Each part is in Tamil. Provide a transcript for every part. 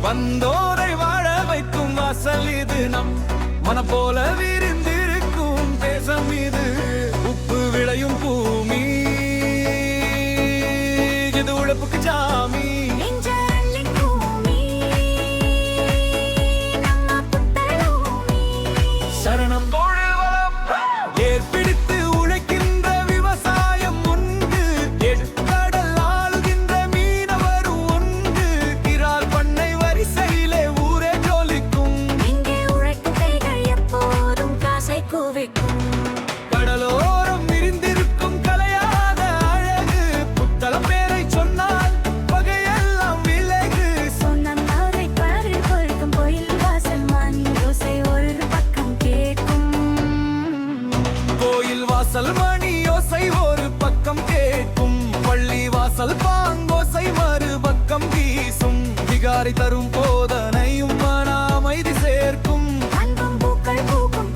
வந்தோரை வாழ வைக்கும் வாசல் இது நம் மனம் போல விரிந்திருக்கும் தேசம் இது உப்பு விளையும் பூமி இது உழைப்புக்கு ஜாமி சரணம் தொழில் வளம் ஏற்பிடித்து உழைக்கின்ற விவசாயம் உண்டு கடல் ஆளுகின்ற மீனவரும் உண்டு கிரால் பண்ணை வரிசையிலே ஊரே ஜொலிக்கும் இங்கே உழைக்கும் கைகள் எப்போதும் காசை குவிக்கும் கடலோரம் விரிந்திருக்கும் கலையாத அழகு புத்தளம் பேரை சொன்னால் பகையெல்லாம் விலகு சொன்னம் அவரை பாரு பொறுக்கும் கோயில் வாசல் மண் யோசை ஒரு பக்கம் கேட்கும் கோயில் வாசல் மணி யோசை ஒரு பக்கம் கேட்கும் பள்ளி வாசல் பாங்கோசை மறுபக்கம் வீசும் விகாரி தரும் போதனையும் மன அமைதி சேர்க்கும் அன்பும் பூக்கள் பூக்கும்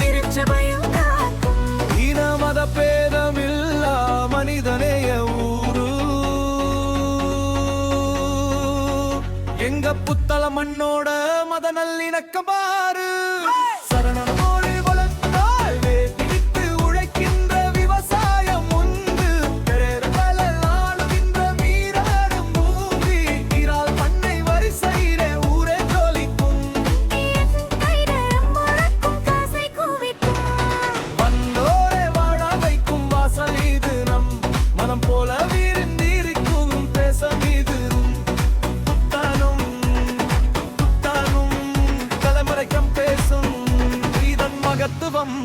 திருச்சபையும் காக்கும் இன மத பேதமில்லா மனிதநேய ஊரு எங்க புத்தள மண்ணோட மத நல்லிணக்கம் பாரு சரணம் தொழில் வளர்த்தால் வேப்பிடித்து உழைக்கின்ற விவசாயம் உண்டு கடல் ஆளுகின்ற மீனவரும் பூமி கிரால் பண்ணை வரிசையிலே ஊரே ஜொலிக்கும் கைடம் முழக்கும் காசை குவிக்கும் வந்தோரை வாழ வைக்கும் வாசல் இது நம் மனம் போல விரிந்திருக்கும் தேசம் இது புத்தானும் புத்தானும் தலைமுறைக்கம் பேசும் இதன் மகத்துவம்